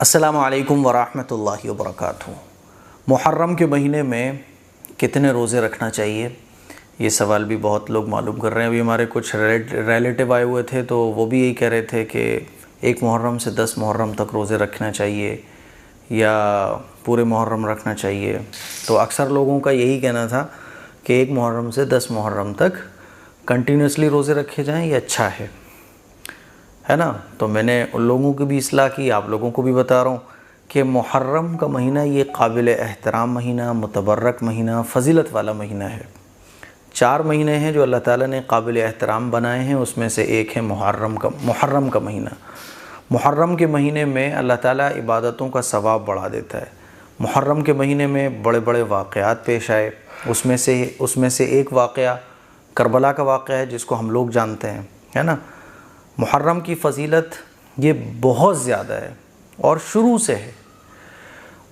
السلام علیکم ورحمۃ اللہ وبرکاتہ۔ محرم کے مہینے میں کتنے روزے رکھنا چاہیے؟ یہ سوال بھی بہت لوگ معلوم کر رہے ہیں۔ ابھی ہمارے کچھ ریلیٹیو آئے ہوئے تھے تو وہ بھی یہی کہہ رہے تھے کہ 1 محرم سے 10 محرم تک روزے رکھنا چاہیے یا پورے محرم رکھنا چاہیے۔ تو اکثر لوگوں کا یہی کہنا تھا کہ 1 محرم سے 10 محرم تک کنٹینیوسلی روزے رکھے جائیں یہ اچھا ہے نا۔ تو میں نے ان لوگوں کی بھی اصلاح کی، آپ لوگوں کو بھی بتا رہا ہوں کہ محرم کا مہینہ یہ قابل احترام مہینہ، متبرک مہینہ، فضیلت والا مہینہ ہے۔ 4 مہینے ہیں جو اللہ تعالیٰ نے قابل احترام بنائے ہیں، اس میں سے ایک ہے محرم کا مہینہ۔ محرم کے مہینے میں اللہ تعالیٰ عبادتوں کا ثواب بڑھا دیتا ہے۔ محرم کے مہینے میں بڑے بڑے واقعات پیش آئے، اس میں سے ایک واقعہ کربلا کا واقعہ ہے جس کو ہم لوگ جانتے ہیں، ہے نا۔ محرم کی فضیلت یہ بہت زیادہ ہے اور شروع سے ہے۔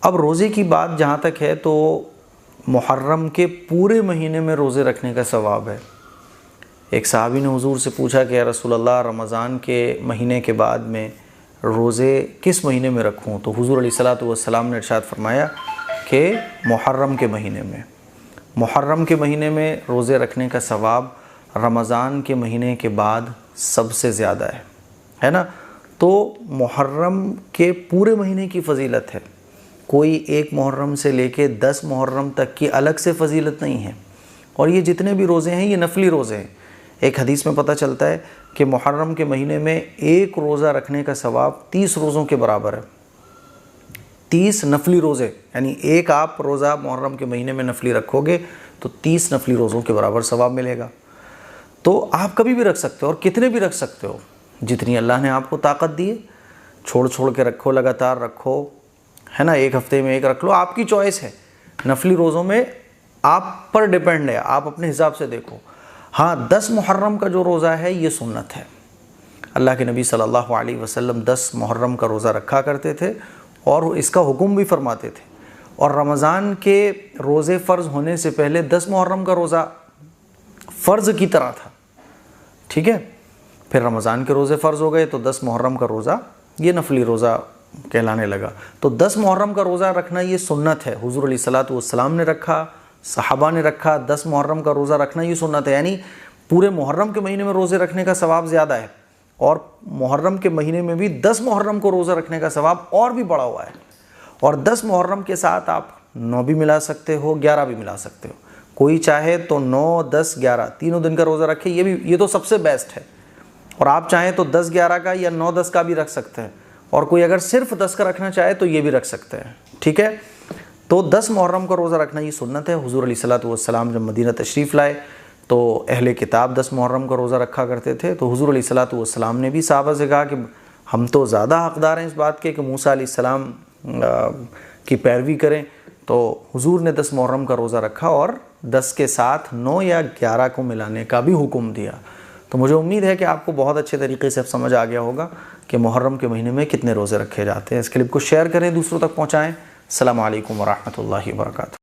اب روزے کی بات جہاں تک ہے تو محرم کے پورے مہینے میں روزے رکھنے کا ثواب ہے۔ ایک صحابی نے حضور سے پوچھا کہ یا رسول اللہ، رمضان کے مہینے کے بعد میں روزے کس مہینے میں رکھوں؟ تو حضور علیہ الصلوۃ والسلام نے ارشاد فرمایا کہ محرم کے مہینے میں۔ محرم کے مہینے میں روزے رکھنے کا ثواب رمضان کے مہینے کے بعد سب سے زیادہ ہے نا۔ تو محرم کے پورے مہینے کی فضیلت ہے، کوئی 1 محرم سے لے کے 10 محرم تک کی الگ سے فضیلت نہیں ہے۔ اور یہ جتنے بھی روزے ہیں یہ نفلی روزے ہیں۔ ایک حدیث میں پتہ چلتا ہے کہ محرم کے مہینے میں 1 روزہ رکھنے کا ثواب 30 روزوں کے برابر ہے۔ 30 نفلی روزے، یعنی ایک آپ روزہ محرم کے مہینے میں نفلی رکھو گے تو 30 نفلی روزوں کے برابر ثواب ملے گا۔ تو آپ کبھی بھی رکھ سکتے ہو اور کتنے بھی رکھ سکتے ہو، جتنی اللہ نے آپ کو طاقت دی ہے۔ چھوڑ کے رکھو، لگاتار رکھو، ہے نا۔ 1 ہفتے میں 1 رکھ لو، آپ کی چوائس ہے۔ نفلی روزوں میں آپ پر ڈیپینڈ ہے، آپ اپنے حساب سے دیکھو۔ ہاں، 10 محرم کا جو روزہ ہے یہ سنت ہے۔ اللہ کے نبی صلی اللہ علیہ وسلم 10 محرم کا روزہ رکھا کرتے تھے اور اس کا حکم بھی فرماتے تھے۔ اور رمضان کے روزے فرض ہونے سے پہلے 10 محرم کا روزہ فرض کی طرح تھا، ٹھیک ہے۔ پھر رمضان کے روزے فرض ہو گئے تو 10 محرم کا روزہ یہ نفلی روزہ کہلانے لگا۔ تو 10 محرم کا روزہ رکھنا یہ سنت ہے، حضور علیہ الصلوۃ والسلام نے رکھا، صحابہ نے رکھا۔ 10 محرم کا روزہ رکھنا یہ سنت ہے، یعنی پورے محرم کے مہینے میں روزے رکھنے کا ثواب زیادہ ہے، اور محرم کے مہینے میں بھی 10 محرم کو روزہ رکھنے کا ثواب اور بھی بڑا ہوا ہے۔ اور 10 محرم کے ساتھ آپ 9 بھی ملا سکتے ہو، 11 بھی ملا سکتے ہو۔ کوئی چاہے تو 9، 10، 11 تینوں دن کا روزہ رکھے، یہ تو سب سے بیسٹ ہے۔ اور آپ چاہیں تو 10، 11 کا یا 9، 10 کا بھی رکھ سکتے ہیں، اور کوئی اگر صرف 10 کا رکھنا چاہے تو یہ بھی رکھ سکتے ہیں، ٹھیک ہے۔ تو 10 محرم کا روزہ رکھنا یہ سنت ہے۔ حضور علیہ الصلوۃ والسلام جب مدینہ تشریف لائے تو اہل کتاب 10 محرم کا روزہ رکھا کرتے تھے، تو حضور علیہ الصلوۃ والسلام نے بھی صحابہ سے کہا کہ ہم تو زیادہ حقدار ہیں اس بات کے کہ موسیٰ علیہ السلام کی پیروی کریں۔ تو حضور نے 10 محرم کا روزہ رکھا اور 10 کے ساتھ 9 یا 11 کو ملانے کا بھی حکم دیا۔ تو مجھے امید ہے کہ آپ کو بہت اچھے طریقے سے اب سمجھ آ گیا ہوگا کہ محرم کے مہینے میں کتنے روزے رکھے جاتے ہیں۔ اس کلپ کو شیئر کریں، دوسروں تک پہنچائیں۔ السلام علیکم ورحمۃ اللہ وبرکاتہ۔